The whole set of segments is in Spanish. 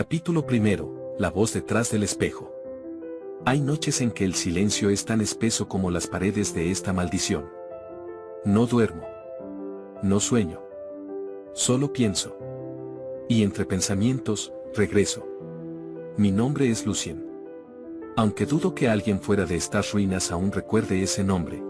Capítulo primero. La voz detrás del espejo. Hay noches en que el silencio es tan espeso como las paredes de esta maldición. No duermo. No sueño. Solo pienso. Y entre pensamientos, regreso. Mi nombre es Lucien. Aunque dudo que alguien fuera de estas ruinas aún recuerde ese nombre.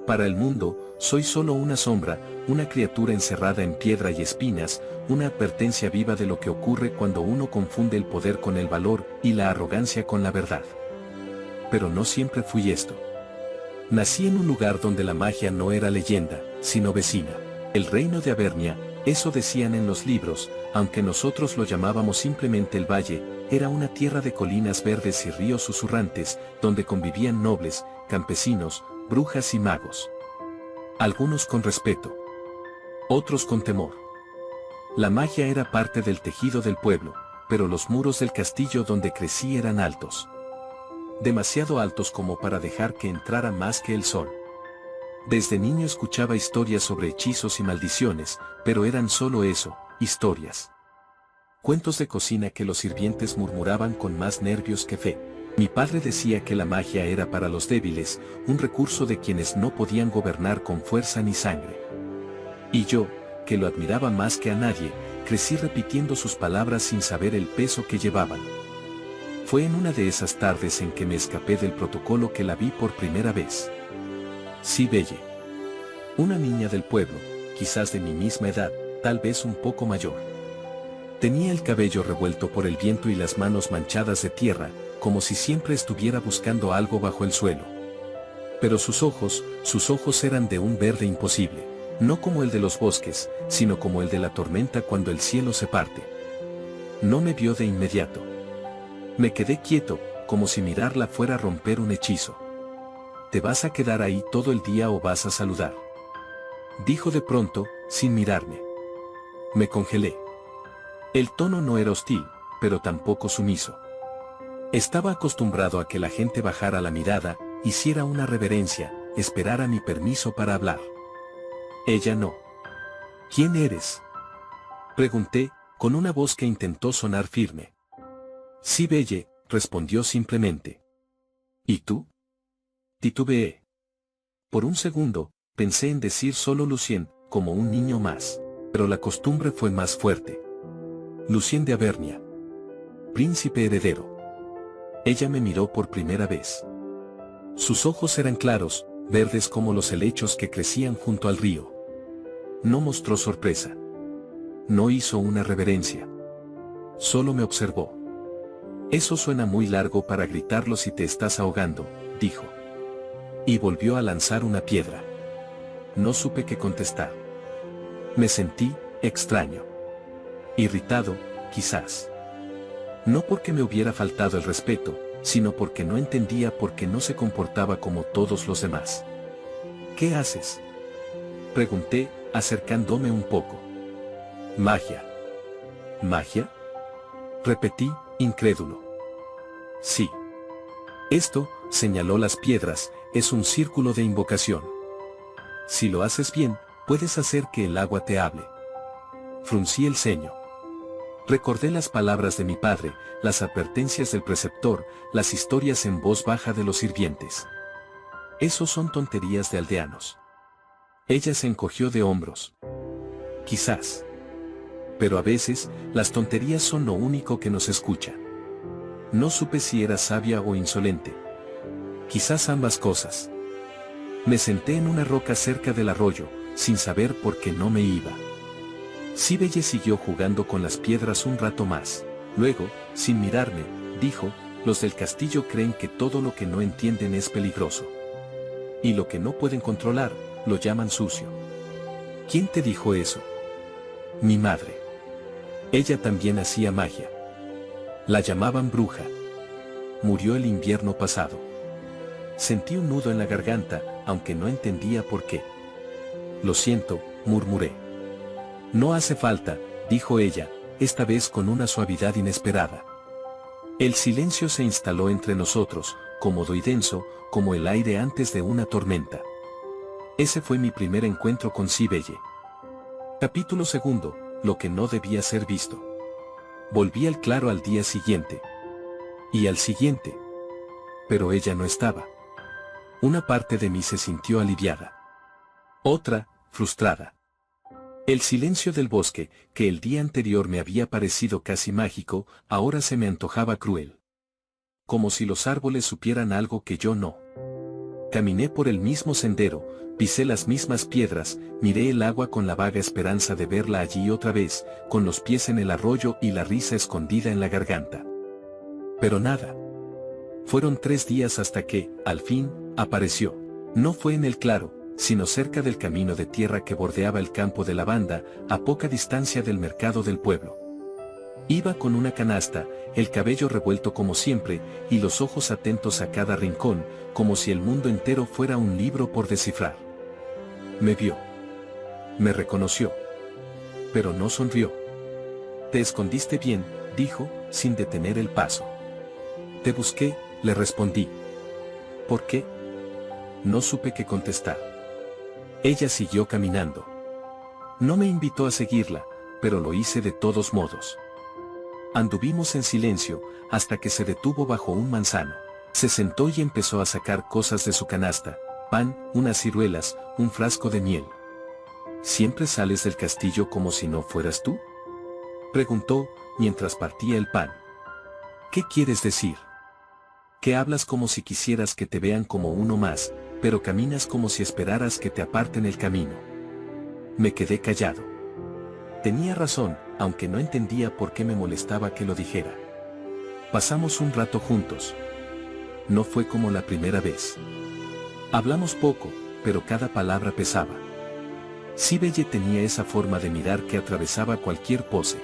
Para el mundo, soy solo una sombra, una criatura encerrada en piedra y espinas, una advertencia viva de lo que ocurre cuando uno confunde el poder con el valor y la arrogancia con la verdad. Pero no siempre fui esto. Nací en un lugar donde la magia no era leyenda, sino vecina. El reino de Avernia, eso decían en los libros, aunque nosotros lo llamábamos simplemente el valle, era una tierra de colinas verdes y ríos susurrantes, donde convivían nobles, campesinos, brujas y magos. Algunos con respeto. Otros con temor. La magia era parte del tejido del pueblo, pero los muros del castillo donde crecí eran altos. Demasiado altos como para dejar que entrara más que el sol. Desde niño escuchaba historias sobre hechizos y maldiciones, pero eran solo eso, historias. Cuentos de cocina que los sirvientes murmuraban con más nervios que fe. Mi padre decía que la magia era para los débiles, un recurso de quienes no podían gobernar con fuerza ni sangre. Y yo, que lo admiraba más que a nadie, crecí repitiendo sus palabras sin saber el peso que llevaban. Fue en una de esas tardes en que me escapé del protocolo que la vi por primera vez. Cibelle. Una niña del pueblo, quizás de mi misma edad, tal vez un poco mayor. Tenía el cabello revuelto por el viento y las manos manchadas de tierra, como si siempre estuviera buscando algo bajo el suelo. Pero sus ojos eran de un verde imposible, no como el de los bosques, sino como el de la tormenta cuando el cielo se parte. No me vio de inmediato. Me quedé quieto, como si mirarla fuera a romper un hechizo. ¿Te vas a quedar ahí todo el día o vas a saludar?, dijo de pronto, sin mirarme. Me congelé. El tono no era hostil, pero tampoco sumiso. Estaba acostumbrado a que la gente bajara la mirada, hiciera una reverencia, esperara mi permiso para hablar. Ella no. ¿Quién eres?, pregunté, con una voz que intentó sonar firme. Cibelle, respondió simplemente. ¿Y tú?, titubeé. Por un segundo, pensé en decir solo Lucien, como un niño más, pero la costumbre fue más fuerte. Lucien de Avernia. Príncipe heredero. Ella me miró por primera vez. Sus ojos eran claros, verdes como los helechos que crecían junto al río. No mostró sorpresa. No hizo una reverencia. Solo me observó. Eso suena muy largo para gritarlo si te estás ahogando, dijo. Y volvió a lanzar una piedra. No supe qué contestar. Me sentí extraño. Irritado, quizás. No porque me hubiera faltado el respeto, sino porque no entendía por qué no se comportaba como todos los demás. ¿Qué haces?, pregunté, acercándome un poco. Magia. ¿Magia?, repetí, incrédulo. Sí. Esto, señaló las piedras, es un círculo de invocación. Si lo haces bien, puedes hacer que el agua te hable. Fruncí el ceño. Recordé las palabras de mi padre, las advertencias del preceptor, las historias en voz baja de los sirvientes. Esos son tonterías de aldeanos. Ella se encogió de hombros. Quizás. Pero a veces, las tonterías son lo único que nos escucha. No supe si era sabia o insolente. Quizás ambas cosas. Me senté en una roca cerca del arroyo, sin saber por qué no me iba. Cibelle siguió jugando con las piedras un rato más. Luego, sin mirarme, dijo, los del castillo creen que todo lo que no entienden es peligroso. Y lo que no pueden controlar, lo llaman sucio. ¿Quién te dijo eso? Mi madre. Ella también hacía magia. La llamaban bruja. Murió el invierno pasado. Sentí un nudo en la garganta, aunque no entendía por qué. Lo siento, murmuré. No hace falta, dijo ella, esta vez con una suavidad inesperada. El silencio se instaló entre nosotros, cómodo y denso, como el aire antes de una tormenta. Ese fue mi primer encuentro con Cibelle. Capítulo 2. Lo que no debía ser visto. Volví al claro al día siguiente. Y al siguiente. Pero ella no estaba. Una parte de mí se sintió aliviada. Otra, frustrada. El silencio del bosque, que el día anterior me había parecido casi mágico, ahora se me antojaba cruel. Como si los árboles supieran algo que yo no. Caminé por el mismo sendero, pisé las mismas piedras, miré el agua con la vaga esperanza de verla allí otra vez, con los pies en el arroyo y la risa escondida en la garganta. Pero nada. Fueron 3 días hasta que, al fin, apareció. No fue en el claro, sino cerca del camino de tierra que bordeaba el campo de lavanda, a poca distancia del mercado del pueblo. Iba con una canasta, el cabello revuelto como siempre, y los ojos atentos a cada rincón, como si el mundo entero fuera un libro por descifrar. Me vio. Me reconoció. Pero no sonrió. «Te escondiste bien», dijo, sin detener el paso. «Te busqué», le respondí. «¿Por qué?» No supe qué contestar. Ella siguió caminando. No me invitó a seguirla, pero lo hice de todos modos. Anduvimos en silencio, hasta que se detuvo bajo un manzano. Se sentó y empezó a sacar cosas de su canasta: pan, unas ciruelas, un frasco de miel. «¿Siempre sales del castillo como si no fueras tú?», preguntó, mientras partía el pan. «¿Qué quieres decir? Que hablas como si quisieras que te vean como uno más, pero caminas como si esperaras que te aparten el camino». Me quedé callado. Tenía razón, aunque no entendía por qué me molestaba que lo dijera. Pasamos un rato juntos. No fue como la primera vez. Hablamos poco, pero cada palabra pesaba. Sibelle tenía esa forma de mirar que atravesaba cualquier pose.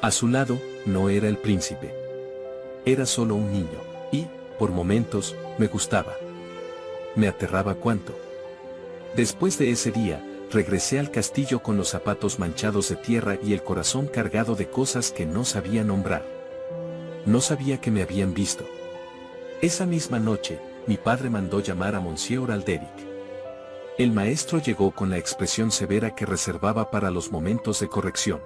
A su lado, no era el príncipe. Era solo un niño, y, por momentos, me gustaba. Me aterraba cuánto. Después de ese día, regresé al castillo con los zapatos manchados de tierra y el corazón cargado de cosas que no sabía nombrar. No sabía que me habían visto. Esa misma noche, mi padre mandó llamar a Monsieur Alderic. El maestro llegó con la expresión severa que reservaba para los momentos de corrección.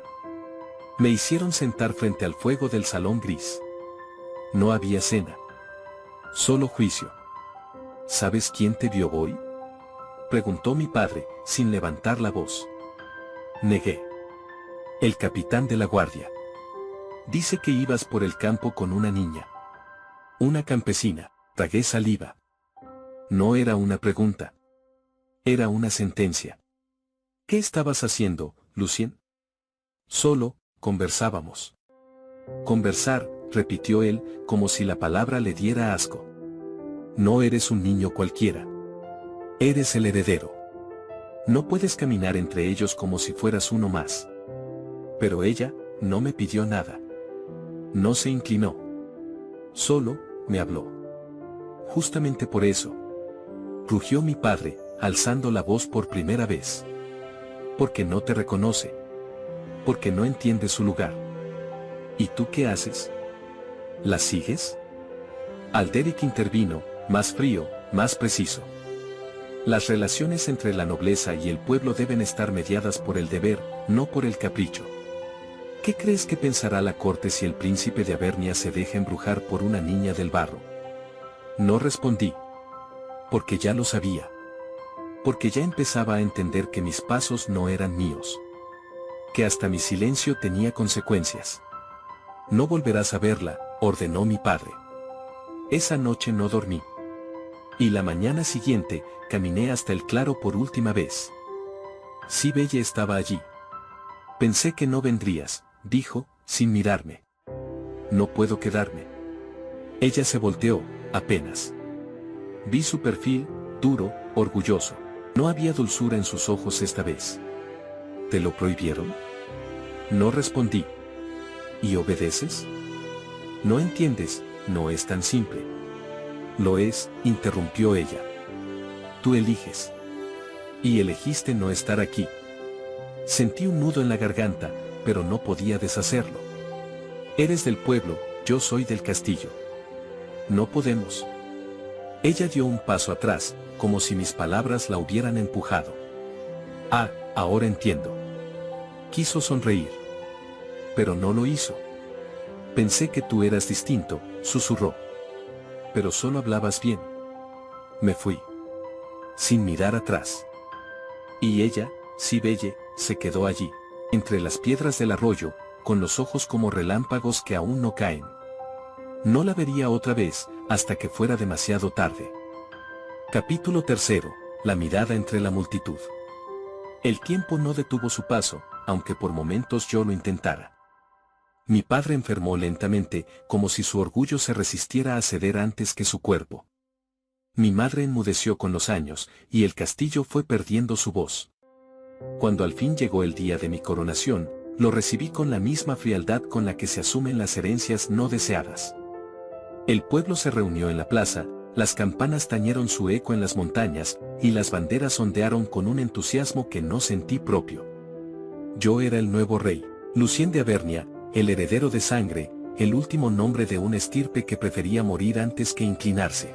Me hicieron sentar frente al fuego del salón gris. No había cena. Solo juicio. «¿Sabes quién te vio hoy?», preguntó mi padre, sin levantar la voz. Negué. «El capitán de la guardia. Dice que ibas por el campo con una niña. Una campesina». Tragué saliva. No era una pregunta. Era una sentencia. «¿Qué estabas haciendo, Lucien?». «Solo, conversábamos». «Conversar», repitió él, como si la palabra le diera asco. «No eres un niño cualquiera. Eres el heredero. No puedes caminar entre ellos como si fueras uno más». Pero ella no me pidió nada. No se inclinó. Solo me habló. «Justamente por eso», rugió mi padre, alzando la voz por primera vez. «Porque no te reconoce. Porque no entiende su lugar. ¿Y tú qué haces? ¿La sigues?». Alderic intervino, más frío, más preciso. «Las relaciones entre la nobleza y el pueblo deben estar mediadas por el deber, no por el capricho. ¿Qué crees que pensará la corte si el príncipe de Avernia se deja embrujar por una niña del barro?». No respondí. Porque ya lo sabía. Porque ya empezaba a entender que mis pasos no eran míos. Que hasta mi silencio tenía consecuencias. «No volverás a verla», ordenó mi padre. Esa noche no dormí. Y la mañana siguiente, caminé hasta el claro por última vez. Sibelle estaba allí. «Pensé que no vendrías», dijo, sin mirarme. «No puedo quedarme». Ella se volteó, apenas. Vi su perfil, duro, orgulloso. No había dulzura en sus ojos esta vez. «¿Te lo prohibieron?». No respondí. «¿Y obedeces?». «No entiendes, no es tan simple». «Lo es», interrumpió ella. «Tú eliges. Y elegiste no estar aquí». Sentí un nudo en la garganta, pero no podía deshacerlo. «Eres del pueblo, yo soy del castillo. No podemos». Ella dio un paso atrás, como si mis palabras la hubieran empujado. «Ah, ahora entiendo». Quiso sonreír. Pero no lo hizo. Pensé que tú eras distinto, susurró. Pero solo hablabas bien. Me fui. Sin mirar atrás. Y ella, Cibele, se quedó allí, entre las piedras del arroyo, con los ojos como relámpagos que aún no caen. No la vería otra vez, hasta que fuera demasiado tarde. Capítulo 3. La mirada entre la multitud. El tiempo no detuvo su paso, aunque por momentos yo lo intentara. Mi padre enfermó lentamente, como si su orgullo se resistiera a ceder antes que su cuerpo. Mi madre enmudeció con los años, y el castillo fue perdiendo su voz. Cuando al fin llegó el día de mi coronación, lo recibí con la misma frialdad con la que se asumen las herencias no deseadas. El pueblo se reunió en la plaza, las campanas tañeron su eco en las montañas, y las banderas ondearon con un entusiasmo que no sentí propio. Yo era el nuevo rey, Lucien de Avernia, el heredero de sangre, el último nombre de una estirpe que prefería morir antes que inclinarse.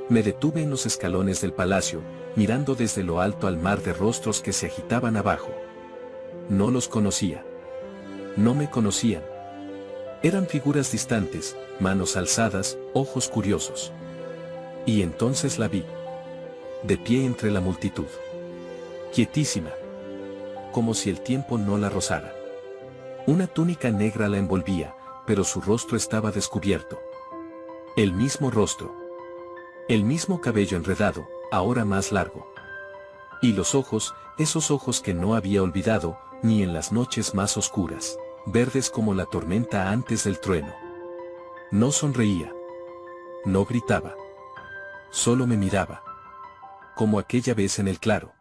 Me detuve en los escalones del palacio, mirando desde lo alto al mar de rostros que se agitaban abajo. No los conocía. No me conocían. Eran figuras distantes, manos alzadas, ojos curiosos. Y entonces la vi. De pie entre la multitud. Quietísima. Como si el tiempo no la rozara. Una túnica negra la envolvía, pero su rostro estaba descubierto. El mismo rostro. El mismo cabello enredado, ahora más largo. Y los ojos, esos ojos que no había olvidado, ni en las noches más oscuras, verdes como la tormenta antes del trueno. No sonreía. No gritaba. Solo me miraba. Como aquella vez en el claro.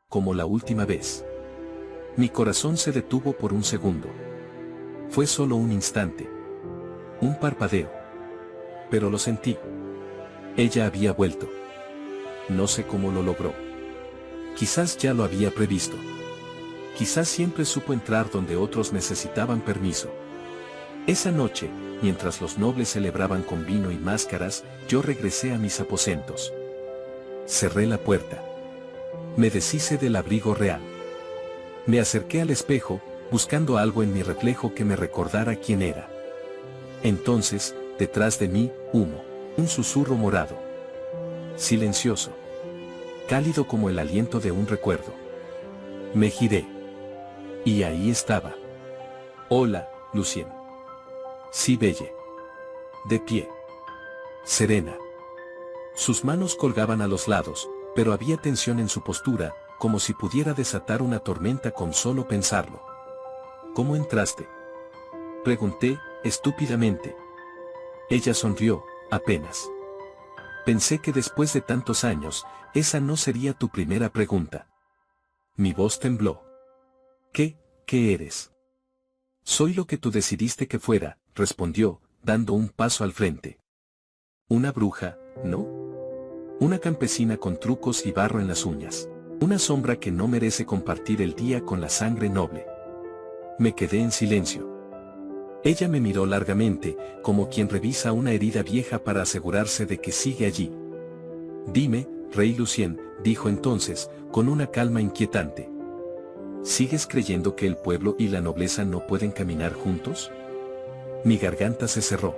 Como la última vez. Mi corazón se detuvo por un segundo. Fue solo un instante. Un parpadeo. Pero lo sentí. Ella había vuelto. No sé cómo lo logró. Quizás ya lo había previsto. Quizás siempre supo entrar donde otros necesitaban permiso. Esa noche, mientras los nobles celebraban con vino y máscaras, yo regresé a mis aposentos. Cerré la puerta. Me deshice del abrigo real. Me acerqué al espejo, buscando algo en mi reflejo que me recordara quién era. Entonces, detrás de mí, humo, un susurro morado. Silencioso. Cálido como el aliento de un recuerdo. Me giré. Y ahí estaba. Hola, Lucien. Cibele. De pie. Serena. Sus manos colgaban a los lados, pero había tensión en su postura, como si pudiera desatar una tormenta con solo pensarlo. ¿Cómo entraste?, pregunté, estúpidamente. Ella sonrió, apenas. Pensé que después de tantos años, esa no sería tu primera pregunta. Mi voz tembló. ¿Qué eres? Soy lo que tú decidiste que fuera, respondió, dando un paso al frente. Una bruja, ¿no? Una campesina con trucos y barro en las uñas. Una sombra que no merece compartir el día con la sangre noble. Me quedé en silencio. Ella me miró largamente, como quien revisa una herida vieja para asegurarse de que sigue allí. Dime, Rey Lucien, dijo entonces, con una calma inquietante. ¿Sigues creyendo que el pueblo y la nobleza no pueden caminar juntos? Mi garganta se cerró.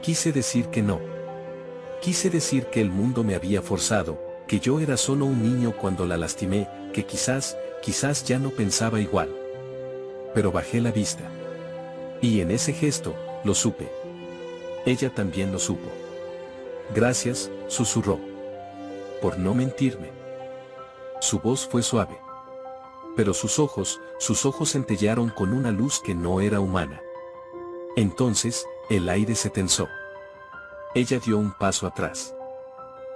Quise decir que no. Quise decir que el mundo me había forzado, que yo era solo un niño cuando la lastimé, que quizás ya no pensaba igual. Pero bajé la vista. Y en ese gesto, lo supe. Ella también lo supo. Gracias, susurró. Por no mentirme. Su voz fue suave. Pero sus ojos centellearon con una luz que no era humana. Entonces, el aire se tensó. Ella dio un paso atrás.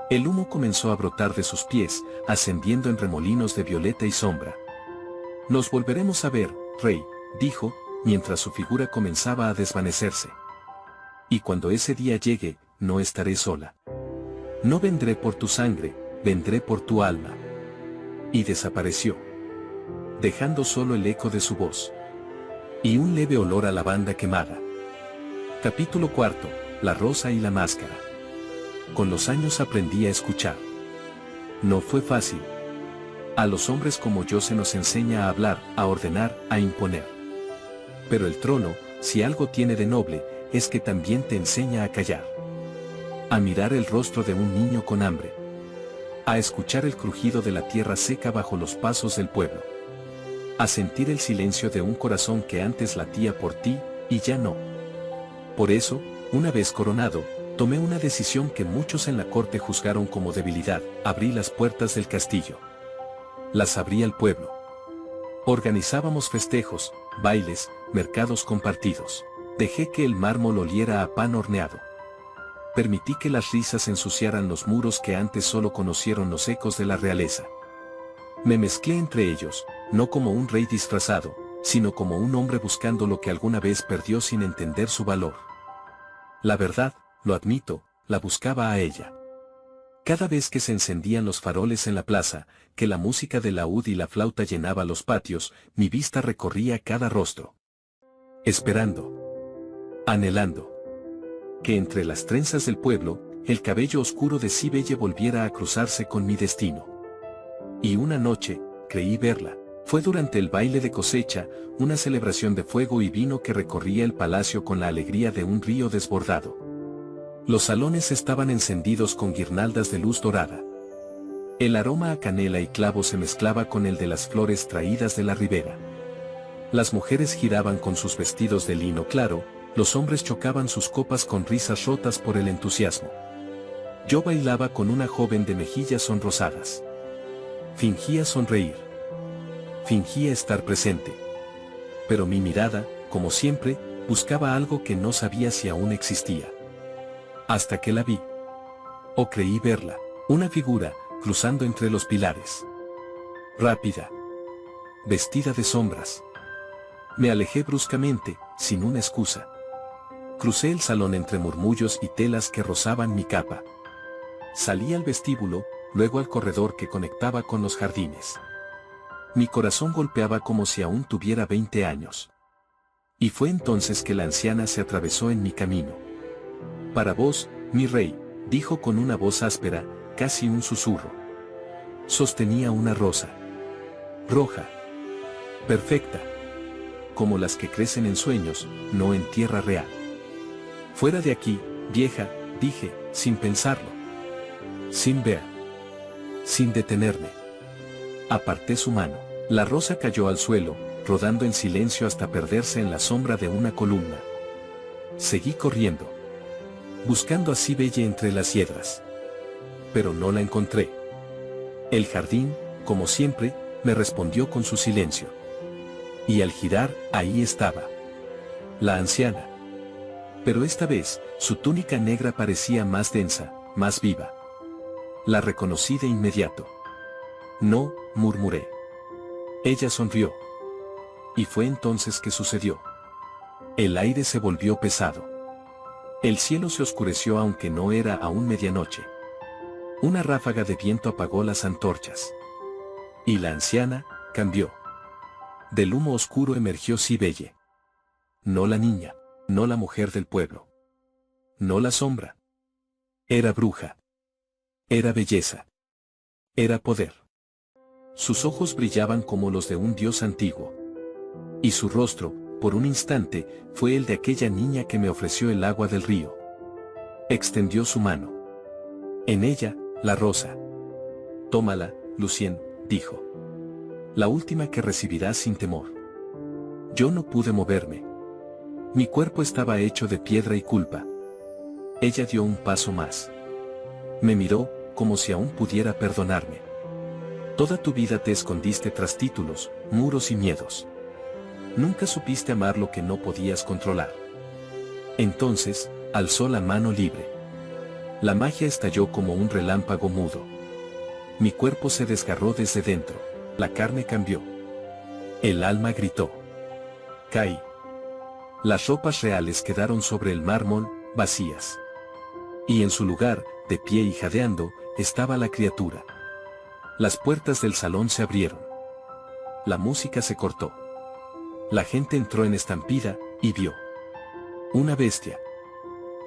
El humo comenzó a brotar de sus pies, ascendiendo en remolinos de violeta y sombra. Nos volveremos a ver, Rey, dijo, mientras su figura comenzaba a desvanecerse. Y cuando ese día llegue, no estaré sola. No vendré por tu sangre, vendré por tu alma. Y desapareció, dejando solo el eco de su voz. Y un leve olor a lavanda quemada. Capítulo 4. La rosa y la máscara. Con los años aprendí a escuchar. No fue fácil. A los hombres como yo se nos enseña a hablar, a ordenar, a imponer. Pero el trono, si algo tiene de noble, es que también te enseña a callar. A mirar el rostro de un niño con hambre. A escuchar el crujido de la tierra seca bajo los pasos del pueblo. A sentir el silencio de un corazón que antes latía por ti, y ya no. Por eso, una vez coronado, tomé una decisión que muchos en la corte juzgaron como debilidad: abrí las puertas del castillo. Las abrí al pueblo. Organizábamos festejos, bailes, mercados compartidos. Dejé que el mármol oliera a pan horneado. Permití que las risas ensuciaran los muros que antes solo conocieron los ecos de la realeza. Me mezclé entre ellos, no como un rey disfrazado, sino como un hombre buscando lo que alguna vez perdió sin entender su valor. La verdad, lo admito, la buscaba a ella. Cada vez que se encendían los faroles en la plaza, que la música del laúd y la flauta llenaba los patios, mi vista recorría cada rostro. Esperando. Anhelando. Que entre las trenzas del pueblo, el cabello oscuro de Cibele volviera a cruzarse con mi destino. Y una noche, creí verla. Fue durante el baile de cosecha, una celebración de fuego y vino que recorría el palacio con la alegría de un río desbordado. Los salones estaban encendidos con guirnaldas de luz dorada. El aroma a canela y clavo se mezclaba con el de las flores traídas de la ribera. Las mujeres giraban con sus vestidos de lino claro, los hombres chocaban sus copas con risas rotas por el entusiasmo. Yo bailaba con una joven de mejillas sonrosadas. Fingía sonreír. Fingía estar presente. Pero mi mirada, como siempre, buscaba algo que no sabía si aún existía. Hasta que la vi. O creí verla, una figura, cruzando entre los pilares. Rápida. Vestida de sombras. Me alejé bruscamente, sin una excusa. Crucé el salón entre murmullos y telas que rozaban mi capa. Salí al vestíbulo, luego al corredor que conectaba con los jardines. Mi corazón golpeaba como si aún tuviera 20 años. Y fue entonces que la anciana se atravesó en mi camino. Para vos, mi rey, dijo con una voz áspera, casi un susurro. Sostenía una rosa. Roja. Perfecta. Como las que crecen en sueños, no en tierra real. Fuera de aquí, vieja, dije, sin pensarlo. Sin ver. Sin detenerme. Aparté su mano. La rosa cayó al suelo, rodando en silencio hasta perderse en la sombra de una columna. Seguí corriendo. Buscando a Cibele entre las hiedras. Pero no la encontré. El jardín, como siempre, me respondió con su silencio. Y al girar, ahí estaba. La anciana. Pero esta vez, su túnica negra parecía más densa, más viva. La reconocí de inmediato. No, murmuré. Ella sonrió. Y fue entonces que sucedió. El aire se volvió pesado. El cielo se oscureció aunque no era aún medianoche. Una ráfaga de viento apagó las antorchas. Y la anciana, cambió. Del humo oscuro emergió Cibele. No la niña, no la mujer del pueblo. No la sombra. Era bruja. Era belleza. Era poder. Sus ojos brillaban como los de un dios antiguo. Y su rostro, por un instante, fue el de aquella niña que me ofreció el agua del río. Extendió su mano. En ella, la rosa. Tómala, Lucien, dijo. La última que recibirás sin temor. Yo no pude moverme. Mi cuerpo estaba hecho de piedra y culpa. Ella dio un paso más. Me miró, como si aún pudiera perdonarme. Toda tu vida te escondiste tras títulos, muros y miedos. Nunca supiste amar lo que no podías controlar. Entonces, alzó la mano libre. La magia estalló como un relámpago mudo. Mi cuerpo se desgarró desde dentro, la carne cambió. El alma gritó. Caí. Las ropas reales quedaron sobre el mármol, vacías. Y en su lugar, de pie y jadeando, estaba la criatura. Las puertas del salón se abrieron. La música se cortó. La gente entró en estampida, y vio. Una bestia.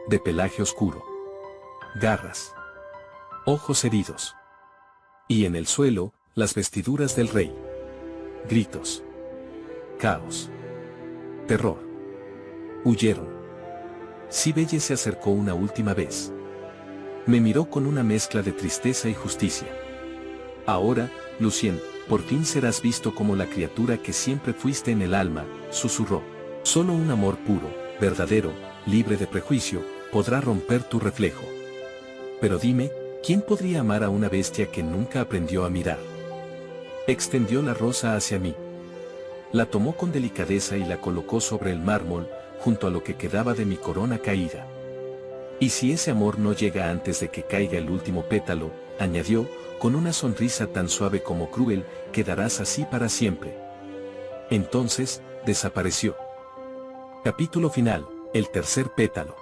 De pelaje oscuro. Garras. Ojos heridos. Y en el suelo, las vestiduras del rey. Gritos. Caos. Terror. Huyeron. Cibele se acercó una última vez. Me miró con una mezcla de tristeza y justicia. Ahora, Lucien, por fin serás visto como la criatura que siempre fuiste en el alma, susurró. Solo un amor puro, verdadero, libre de prejuicio, podrá romper tu reflejo. Pero dime, ¿quién podría amar a una bestia que nunca aprendió a mirar? Extendió la rosa hacia mí. La tomó con delicadeza y la colocó sobre el mármol, junto a lo que quedaba de mi corona caída. Y si ese amor no llega antes de que caiga el último pétalo, añadió, con una sonrisa tan suave como cruel, quedarás así para siempre. Entonces, desapareció. Capítulo final, el tercer pétalo.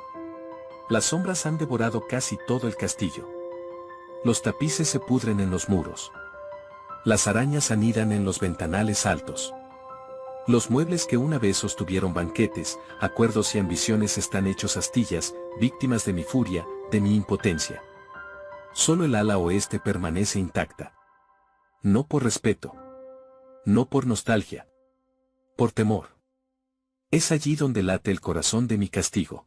Las sombras han devorado casi todo el castillo. Los tapices se pudren en los muros. Las arañas anidan en los ventanales altos. Los muebles que una vez sostuvieron banquetes, acuerdos y ambiciones están hechos astillas, víctimas de mi furia, de mi impotencia. Solo el ala oeste permanece intacta. No por respeto. No por nostalgia. Por temor. Es allí donde late el corazón de mi castigo.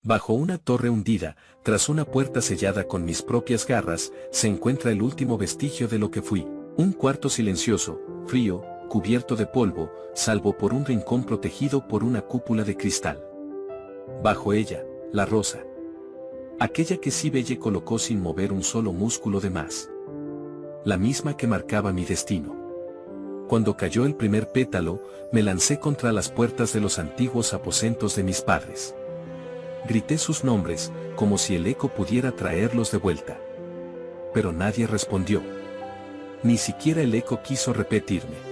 Bajo una torre hundida, tras una puerta sellada con mis propias garras, se encuentra el último vestigio de lo que fui. Un cuarto silencioso, frío, cubierto de polvo, salvo por un rincón protegido por una cúpula de cristal. Bajo ella, la rosa. Aquella que Cibele colocó sin mover un solo músculo de más. La misma que marcaba mi destino. Cuando cayó el primer pétalo, me lancé contra las puertas de los antiguos aposentos de mis padres. Grité sus nombres, como si el eco pudiera traerlos de vuelta. Pero nadie respondió. Ni siquiera el eco quiso repetirme.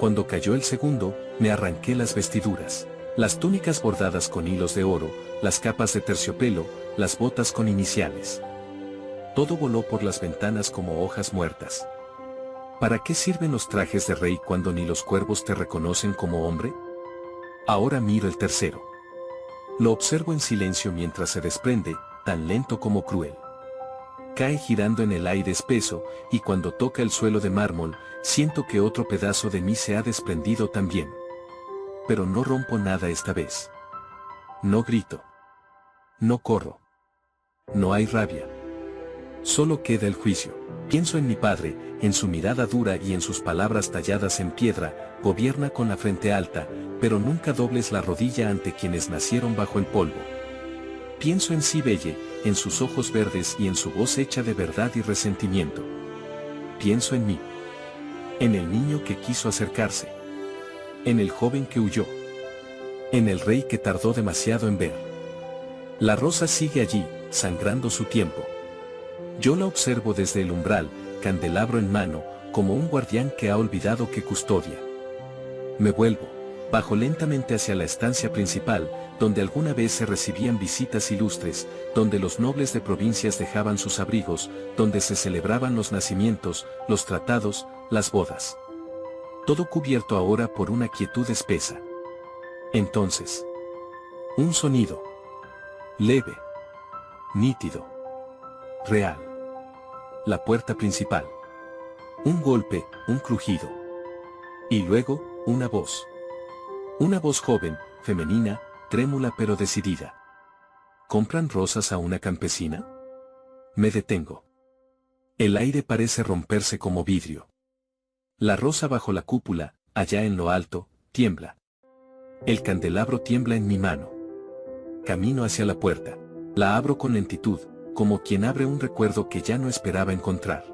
Cuando cayó el segundo, me arranqué las vestiduras, las túnicas bordadas con hilos de oro, las capas de terciopelo, las botas con iniciales. Todo voló por las ventanas como hojas muertas. ¿Para qué sirven los trajes de rey cuando ni los cuervos te reconocen como hombre? Ahora miro el tercero. Lo observo en silencio mientras se desprende, tan lento como cruel. Cae girando en el aire espeso, y cuando toca el suelo de mármol, siento que otro pedazo de mí se ha desprendido también. Pero no rompo nada esta vez. No grito. No corro. No hay rabia. Solo queda el juicio. Pienso en mi padre, en su mirada dura y en sus palabras talladas en piedra, gobierna con la frente alta, pero nunca dobles la rodilla ante quienes nacieron bajo el polvo. Pienso en Cibele, en sus ojos verdes y en su voz hecha de verdad y resentimiento. Pienso en mí. En el niño que quiso acercarse. En el joven que huyó. En el rey que tardó demasiado en ver. La rosa sigue allí, sangrando su tiempo. Yo la observo desde el umbral, candelabro en mano, como un guardián que ha olvidado que custodia. Me vuelvo. Bajo lentamente hacia la estancia principal, donde alguna vez se recibían visitas ilustres, donde los nobles de provincias dejaban sus abrigos, donde se celebraban los nacimientos, los tratados, las bodas. Todo cubierto ahora por una quietud espesa. Entonces, un sonido. Leve. Nítido. Real. La puerta principal. Un golpe, un crujido. Y luego, una voz. Una voz joven, femenina, trémula pero decidida. ¿Compran rosas a una campesina? Me detengo. El aire parece romperse como vidrio. La rosa bajo la cúpula, allá en lo alto, tiembla. El candelabro tiembla en mi mano. Camino hacia la puerta. La abro con lentitud, como quien abre un recuerdo que ya no esperaba encontrar.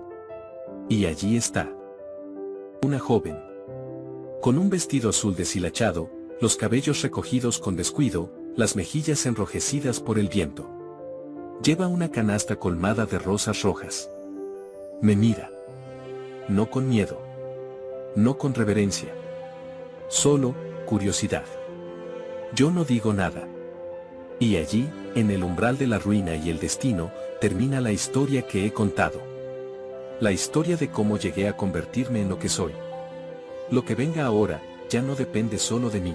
Y allí está. Una joven. Con un vestido azul deshilachado, los cabellos recogidos con descuido, las mejillas enrojecidas por el viento. Lleva una canasta colmada de rosas rojas. Me mira. No con miedo. No con reverencia. Solo, curiosidad. Yo no digo nada. Y allí, en el umbral de la ruina y el destino, termina la historia que he contado. La historia de cómo llegué a convertirme en lo que soy. Lo que venga ahora, ya no depende solo de mí.